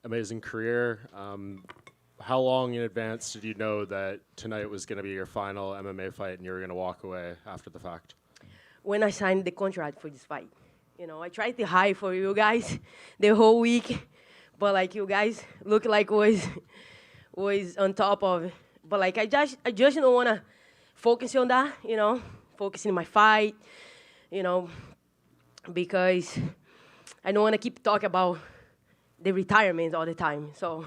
Amazing career. How long in advance did you know that tonight was going to be your final MMA fight and you were going to walk away after the fact? When I signed the contract for this fight. I tried to hide for you guys the whole week, but like you guys look like was on top of it. But like I just don't wanna focus on that, focus in my fight, you know, because I don't wanna keep talking about the retirement all the time. So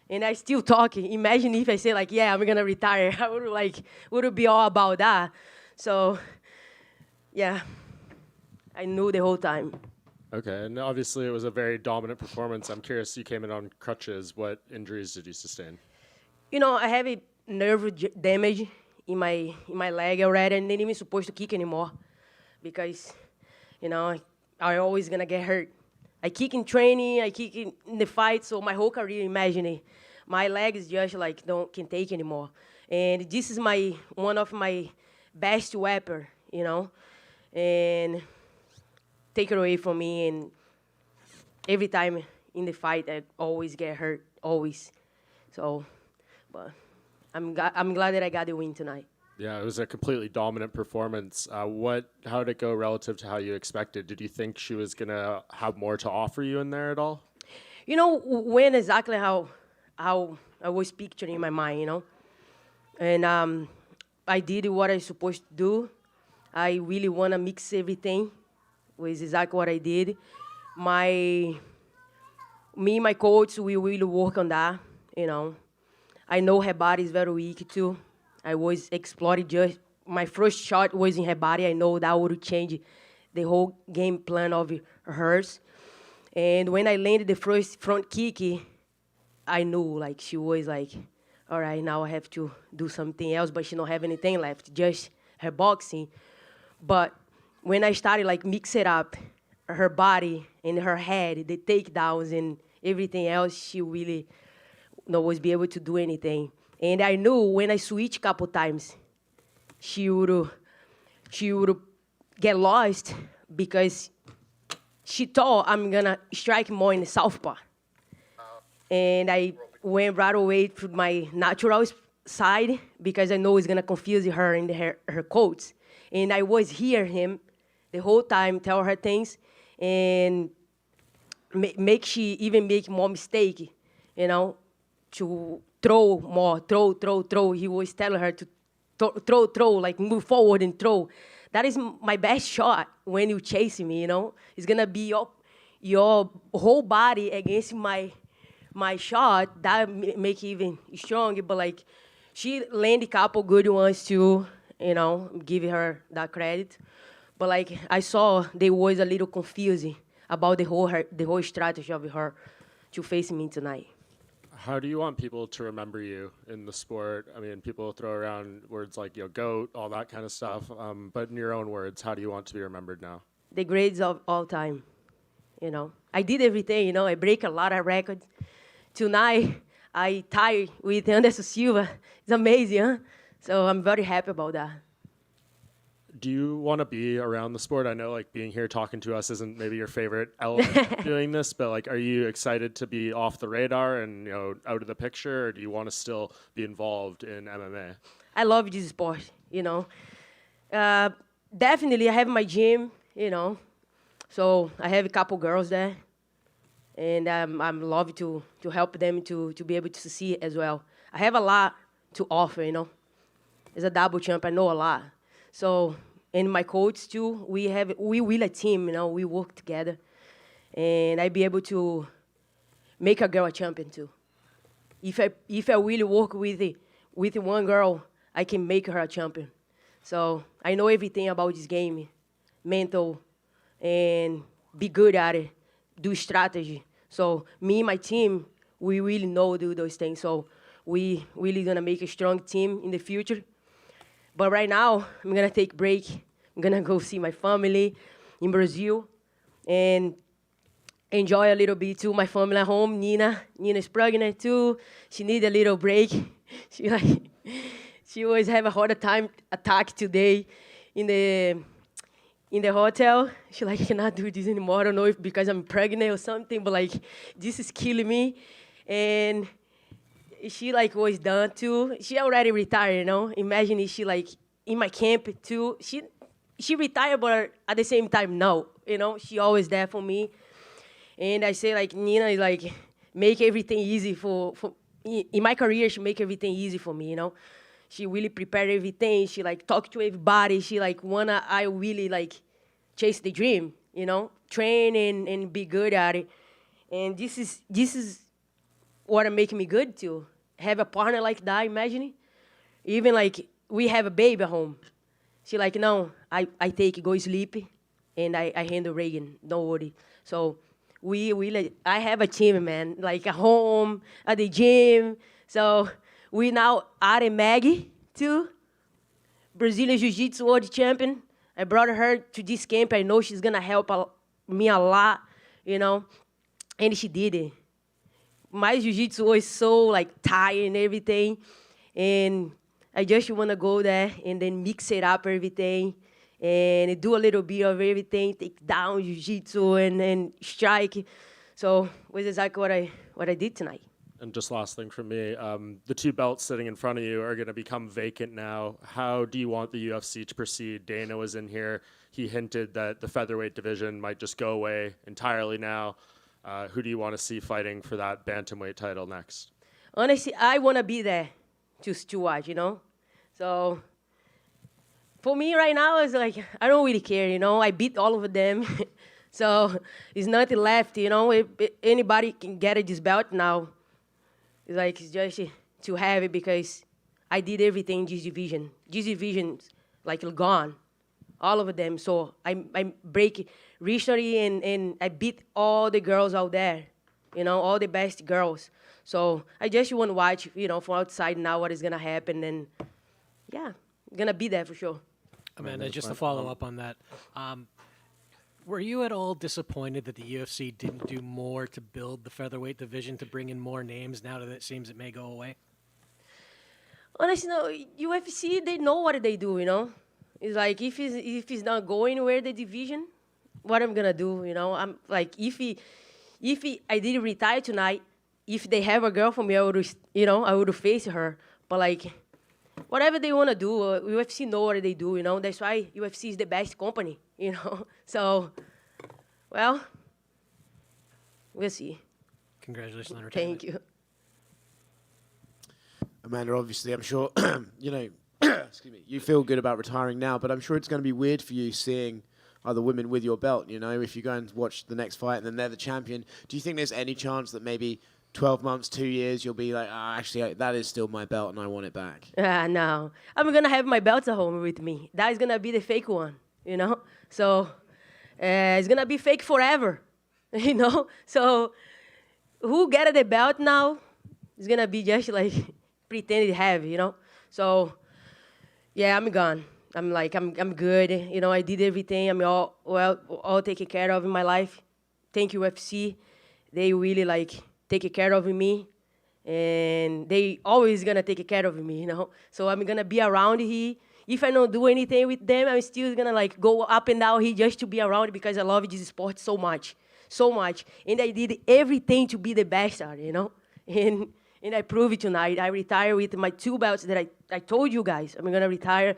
and I still talking. Imagine if I say like, yeah, I'm gonna retire. I would be all about that. So yeah, I knew the whole time. Okay, and obviously it was a very dominant performance. I'm curious, you came in on crutches. What injuries did you sustain? I have a damage in my leg already, and not even supposed to kick anymore because, I always gonna get hurt. I kick in training, I kick in the fight, so my whole career, imagine it, my leg is just like don't can take anymore, and this is my one of my best weapon, and take it away from me, and every time in the fight I always get hurt, always. So, but I'm glad that I got the win tonight. Yeah, it was a completely dominant performance. How did it go relative to how you expected? Did you think she was gonna have more to offer you in there at all? When exactly how I was picturing in my mind, and I did what I supposed to do. I really want to mix everything. Was exactly what I did. My Me and my coach, we really work on that. You know, I know her body is very weak too. I was exploring just my first shot was in her body. I know that would change the whole game plan of hers. And when I landed the first front kick, I knew like she was like, all right, now I have to do something else, but she don't have anything left, just her boxing. But when I started like mix it up, her body and her head, the takedowns and everything else, she really was be able to do anything. And I knew when I switched a couple times, she would she would get lost because she thought I'm gonna strike more in the southpaw. And I went right away to my natural side because I know it's gonna confuse her and her coach. And I was hear him the whole time tell her things and make she even make more mistake, to throw more, throw. He was telling her to throw, like move forward and throw. That is my best shot when you chasing me, It's gonna be your whole body against my shot. That make it even stronger. But like she landed a couple good ones too, give her that credit. But like I saw, they was a little confusing about the whole strategy of her to face me tonight. How do you want people to remember you in the sport? I mean, people throw around words like goat, all that kind of stuff. But in your own words, how do you want to be remembered now? The grades of all time, I did everything, I break a lot of records. Tonight, I tie with Anderson Silva. It's amazing, huh? So I'm very happy about that. Do you want to be around the sport? I know like being here talking to us isn't maybe your favorite element doing this, but like, are you excited to be off the radar and out of the picture, or do you want to still be involved in MMA? I love this sport, Uh, Definitely, I have my gym, so I have a couple girls there, and I'm love to help them to be able to succeed as well. I have a lot to offer, As a double champ, I know a lot. So, and my coach too, we will a team, we work together, and I be able to make a girl a champion too. If I really work with one girl, I can make her a champion. So I know everything about this game, mental, and be good at it, do strategy. So me and my team, we really know do those things. So we really gonna make a strong team in the future. But right now, I'm gonna take a break. I'm gonna go see my family in Brazil and enjoy a little bit too. My family at home, Nina's pregnant too. She need a little break. She she always have a hard time attack today in in the hotel. She like, I cannot do this anymore. I don't know if because I'm pregnant or something, but like, this is killing me. And she like was done too. She already retired, you know. Imagine if she like in my camp too. She retired, but at the same time, no. You know, she always there for me. And I say like Nina like make everything easy for in my career. She make everything easy for me, you know. She really prepare everything. She like talk to everybody. She like wanna I really like chase the dream, you know, train and be good at it. And this is what make me good too. Have a partner like that, imagine it. Even like we have a baby at home. She like, no, I take it, go sleep, and I handle Reagan, don't worry. So we like, I have a team, man, like at home, at the gym. So we now added Maggie too, Brazilian Jiu-Jitsu world champion. I brought her to this camp. I know she's gonna help me a lot, you know, and she did it. My jiu-jitsu was so like tired and everything, and I just want to go there and then mix it up everything and do a little bit of everything, take down jiu-jitsu and strike. So it was exactly what I did tonight. And just last thing from me, the two belts sitting in front of you are going to become vacant now. How do you want the UFC to proceed? Dana was in here. He hinted that the featherweight division might just go away entirely now. Who do you want to see fighting for that bantamweight title next? Honestly, I want to be there to watch, you know? So for me right now, it's like, I don't really care, you know? I beat all of them. So it's nothing left, you know? If anybody can get this belt now, it's like, it's just to have it because I did everything in this division. This division's like gone, all of them. So I break recently and I beat all the girls out there, you know, all the best girls. So I just want to watch, you know, from outside now what is going to happen. And, yeah, going to be there for sure. Amanda, just to follow up on that, were you at all disappointed that the UFC didn't do more to build the featherweight division to bring in more names now that it seems it may go away? Honestly, no, UFC, they know what they do, you know. It's like, if it's not going where the division, what I'm going to do, you know. I'm like, if I didn't retire tonight, if they have a girl for me, I would, you know, I would face her. But, like, whatever they want to do, UFC know what they do, you know. That's why UFC is the best company, you know. So, well, we'll see. Congratulations on retirement. Thank you. Amanda, obviously, I'm sure, you know, excuse me, you feel good about retiring now, but I'm sure it's going to be weird for you seeing other women with your belt, you know, if you go and watch the next fight and then they're the champion. Do you think there's any chance that maybe 12 months, 2 years, you'll be like, actually, that is still my belt and I want it back? No. I'm going to have my belts at home with me. That is going to be the fake one, you know? So it's going to be fake forever, you know? So who get the belt now is going to be just like pretend to have, you know? So, yeah, I'm gone. I'm good. You know, I did everything. I'm all taken care of in my life. Thank you, UFC. They really, take care of me. And they always going to take care of me, you know. So I'm going to be around here. If I don't do anything with them, I'm still going to, go up and down here just to be around because I love this sport so much. So much. And I did everything to be the best at it, you know. And I prove it tonight. I retire with my 2 belts that I told you guys. I'm going to retire.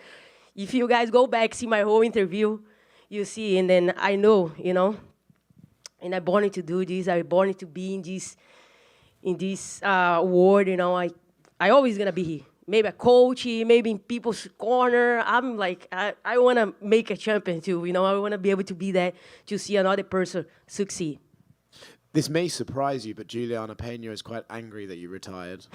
If you guys go back, see my whole interview, you see, and then I know, you know, and I'm born to do this. I'm born to be in this world, you know. I always going to be here. Maybe a coach, maybe in people's corner. I'm like, I want to make a champion too, you know. I want to be able to be there to see another person succeed. This may surprise you, but Julianna Pena is quite angry that you retired.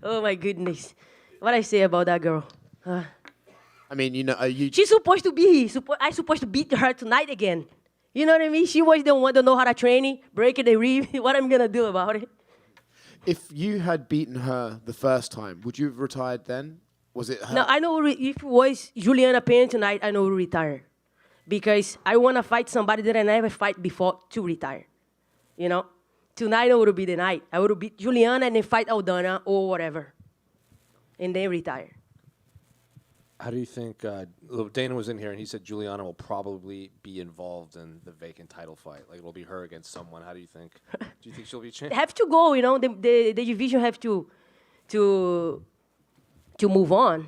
Oh, my goodness. What I say about that girl? I mean, you know, She's supposed to be here. I'm supposed to beat her tonight again. You know what I mean? She was the one to know how to train, break the rib. What I'm going to do about it? If you had beaten her the first time, would you have retired then? Was it her? No, I know if it was Julianna Pena tonight, I know retire. Because I want to fight somebody that I never fight before to retire. You know? Tonight would be the night. I would beat Julianna and then fight Aldana or whatever. And then retire. How do you think, Dana was in here and he said Julianna will probably be involved in the vacant title fight. Like it'll be her against someone. How do you think? Do you think she'll be champion? Have to go, the division have to move on.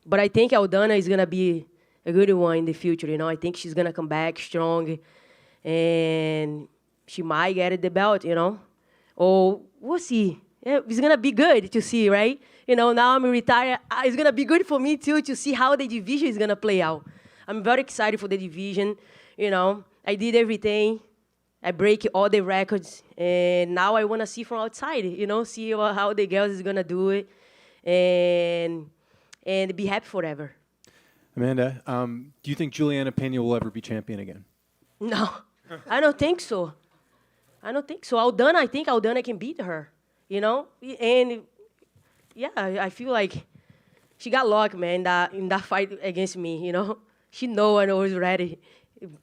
But I think Aldana is going to be a good one in the future, I think she's going to come back strong and she might get the belt, Or we'll see. Yeah, it's going to be good to see, right? Now I'm retired. It's going to be good for me, too, to see how the division is going to play out. I'm very excited for the division. I did everything. I break all the records. And now I want to see from outside, see how the girls is going to do it. And be happy forever. Amanda, do you think Julianna Pena will ever be champion again? No, I don't think so. Aldana, I think Aldana can beat her, And, yeah, I feel like she got luck, man, in that fight against me, She know I was ready.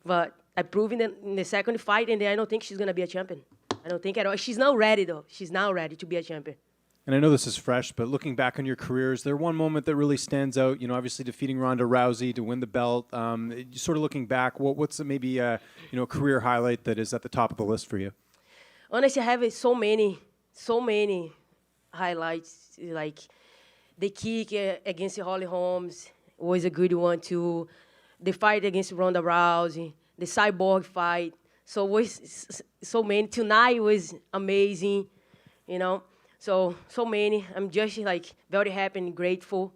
But I proved in the second fight, and I don't think she's going to be a champion. I don't think at all. She's now ready, though. She's now ready to be a champion. And I know this is fresh, but looking back on your career, is there one moment that really stands out? Obviously defeating Ronda Rousey to win the belt. Sort of looking back, what's maybe a career highlight that is at the top of the list for you? Honestly, I have so many highlights. Like the kick against Holly Holmes was a good one too. The fight against Ronda Rousey, the cyborg fight. So was so many. Tonight was amazing, So many. I'm just very happy and grateful.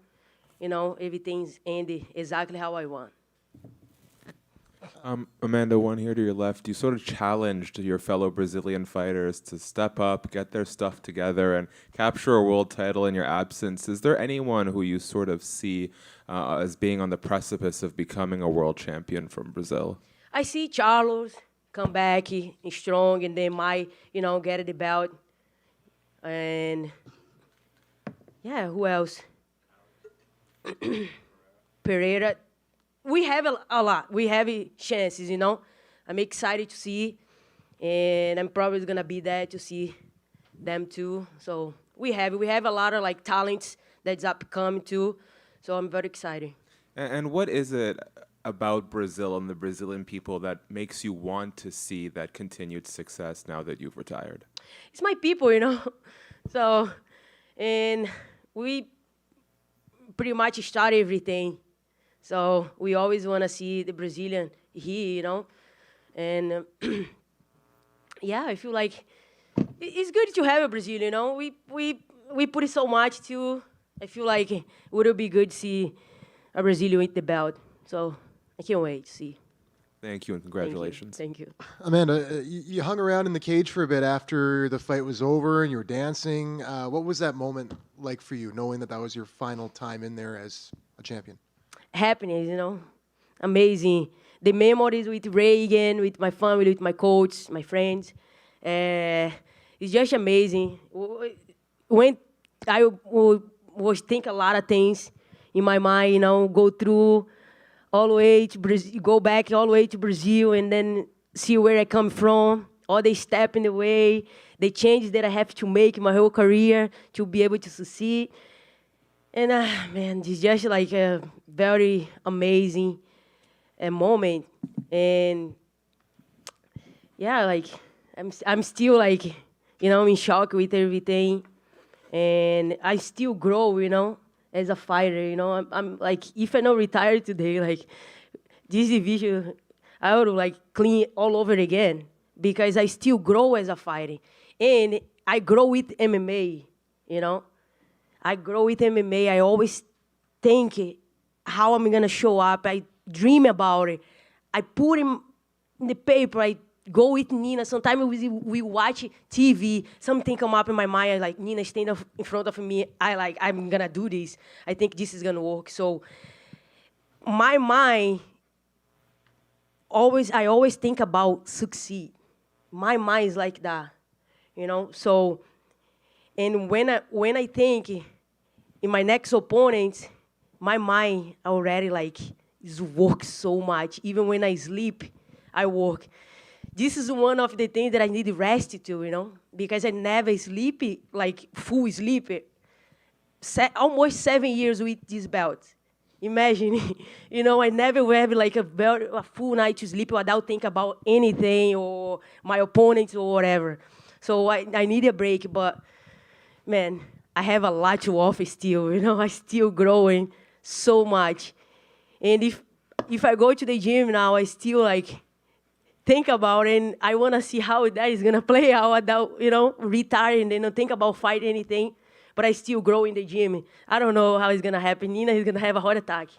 Everything's ended exactly how I want. Amanda, one here to your left. You sort of challenged your fellow Brazilian fighters to step up, get their stuff together, and capture a world title in your absence. Is there anyone who you sort of see as being on the precipice of becoming a world champion from Brazil? I see Charles come back strong, and they might, get the belt. And, yeah, who else? Pereira. We have a lot. We have chances, I'm excited to see. And I'm probably going to be there to see them, too. So we have a lot of, talents that's upcoming, too. So I'm very excited. And what is it about Brazil and the Brazilian people that makes you want to see that continued success now that you've retired? It's my people, So, and we pretty much start everything. So we always want to see the Brazilian here, And, yeah, I feel like it's good to have a Brazilian, We put it so much, too. I feel like it would be good to see a Brazilian with the belt. So I can't wait to see. Thank you and congratulations. Thank you. Amanda, you hung around in the cage for a bit after the fight was over and you were dancing. What was that moment like for you, knowing that was your final time in there as a champion? Happiness, amazing. The memories with Reagan, with my family, with my coach, my friends. It's just amazing. When I was thinking a lot of things in my mind, go through all the way to Brazil, go back all the way to Brazil, and then see where I come from, all the steps in the way, the changes that I have to make in my whole career to be able to succeed. And, man, it's just a very amazing moment. And, yeah, I'm still, in shock with everything. And I still grow, as a fighter, I'm if I don't retire today, this division, I would clean all over again because I still grow as a fighter. And I grow with MMA, I grow with MMA. I always think how I'm going to show up. I dream about it. I put in the paper. I go with Nina. Sometimes we watch TV. Something come up in my mind. I Nina stand up in front of me. I'm going to do this. I think this is going to work. So my mind, I always think about succeed. My mind is like that, So, and when I think in my next opponent, my mind already is work so much. Even when I sleep, I work. This is one of the things that I need rest to, because I never sleep, full sleep. Almost 7 years with this belt, Imagine, I never will have like a full night to sleep without think about anything or my opponents or whatever. So I need a break, but man, I have a lot to offer still. I still growing so much. And if I go to the gym now, I still like think about it, and I want to see how that is gonna play out without, retire and then think about fight anything. But I still grow in the gym. I don't know how it's gonna happen. Nina is gonna have a heart attack.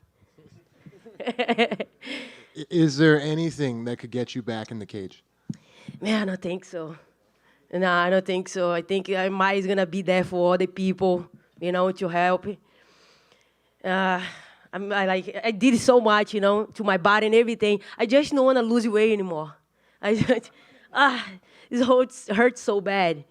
Is there anything that could get you back in the cage? Man, I don't think so. No, I don't think so. I think I might is gonna be there for other people, to help. I did so much, to my body and everything. I just don't want to lose weight anymore. It hurts so bad.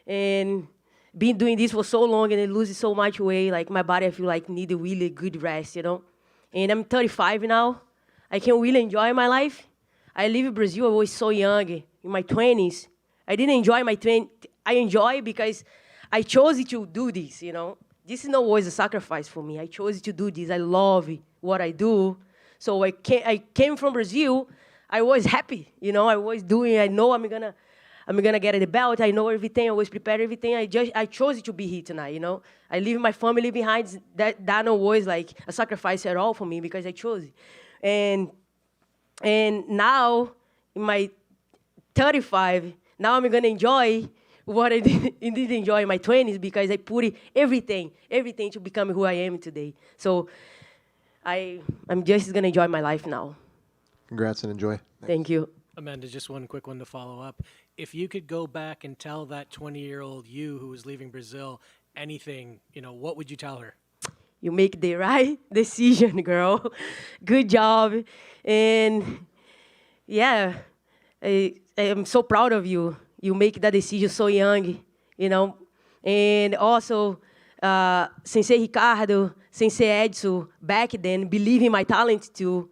And been doing this for so long and it loses so much weight, like my body, I feel like need a really good rest, And I'm 35 now. I can really enjoy my life. I live in Brazil. I was so young, in my 20s. I didn't enjoy my 20s. I enjoy because I chose to do this, This is not always a sacrifice for me. I chose to do this. I love what I do. So I came from Brazil. I was happy, I was doing. I know I'm gonna get the belt. I know everything. I was prepared everything. I chose to be here tonight. I leave my family behind. That no was like a sacrifice at all for me because I chose it. And now in my 35, now I'm gonna enjoy what I didn't enjoy in my 20s because I put everything to become who I am today. So I'm just gonna enjoy my life now. Congrats and enjoy. Thank you. Amanda, just one quick one to follow up. If you could go back and tell that 20-year-old you who was leaving Brazil anything, what would you tell her? You make the right decision, girl. Good job. And yeah, I'm so proud of you. You make that decision so young, And also, Sensei Ricardo, Sensei Edson, back then, believe in my talent too,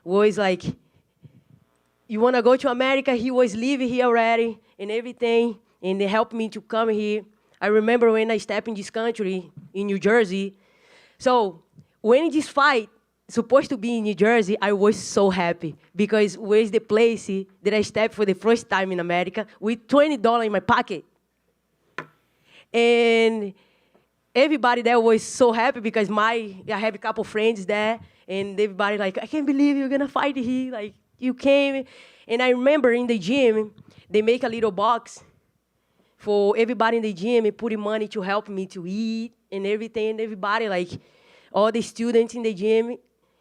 was like, you want to go to America? He was living here already and everything, and they helped me to come here. I remember when I stepped in this country, in New Jersey. So when this fight supposed to be in New Jersey, I was so happy because it was the place that I stepped for the first time in America with $20 in my pocket. And everybody there was so happy because I have a couple friends there, and everybody like, I can't believe you're going to fight here. Like, you came. And I remember in the gym, they make a little box for everybody in the gym and putting money to help me to eat and everything. And everybody, like, all the students in the gym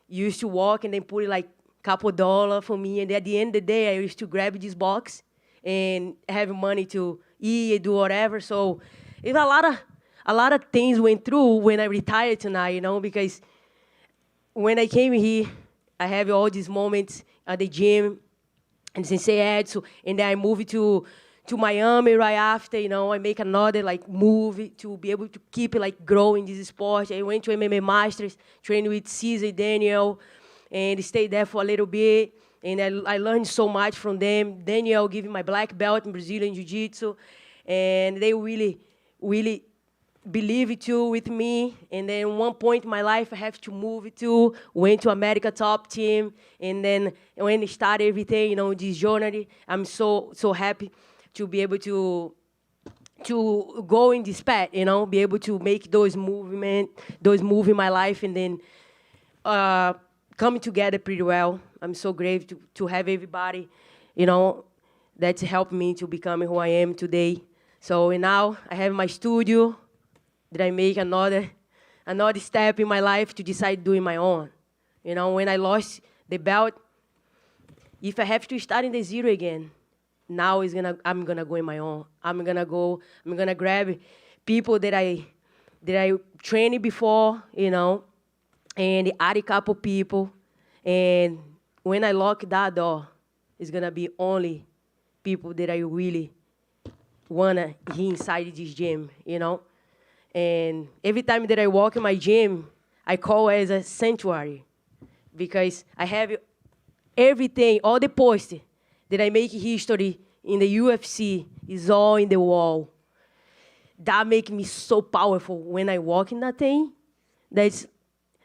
used to walk and then put like a couple dollars for me. And at the end of the day, I used to grab this box and have money to eat and do whatever. So it's a lot of things went through when I retired tonight, because when I came here, I have all these moments at the gym and Sensei Edson, and then I moved to Miami right after, I make another like move to be able to keep like growing this sport. I went to MMA Masters, trained with Cesar Daniel, and stayed there for a little bit. And I learned so much from them. Daniel gave me my black belt in Brazilian Jiu-Jitsu, and they really, really believed too with me. And then one point in my life, I have to move to, went to America top team. And then when I started everything, this journey, I'm so happy to be able to go in this path, be able to make those moves in my life, and then coming together pretty well. I'm so grateful to have everybody, that's helped me to become who I am today. So now I have my studio. Did I make another step in my life to decide doing my own? When I lost the belt, if I have to start in the zero again, now I'm gonna go in my own. I'm gonna grab people that I trained before, and add a couple people. And when I lock that door, it's gonna be only people that I really wanna be inside this gym, And every time that I walk in my gym, I call it as a sanctuary because I have everything, all the posts that I make history in the UFC is all in the wall. That makes me so powerful when I walk in that thing. That's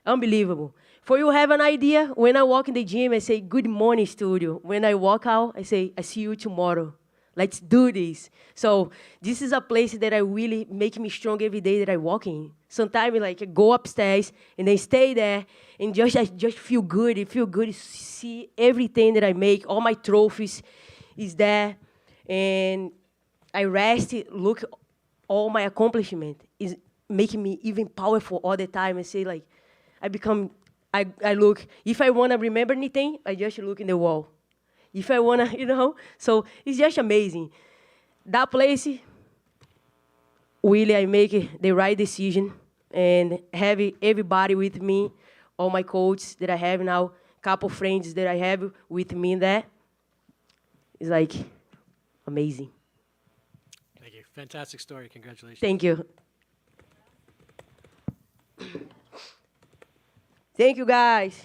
unbelievable. For you have an idea, when I walk in the gym, I say, good morning, studio. When I walk out, I say, I see you tomorrow. Let's do this. So this is a place that I really make me strong every day that I walk in. Sometimes like I go upstairs and then stay there and I just feel good. It feels good to see everything that I make. All my trophies is there. And I rest, look all my accomplishment is making me even powerful all the time and say like, I look, if I want to remember anything, I just look in the wall. If I want to, so it's just amazing. That place, really, I make the right decision and have everybody with me, all my coaches that I have now, couple friends that I have with me there. It's like amazing. Thank you. Fantastic story. Congratulations. Thank you. Thank you, guys.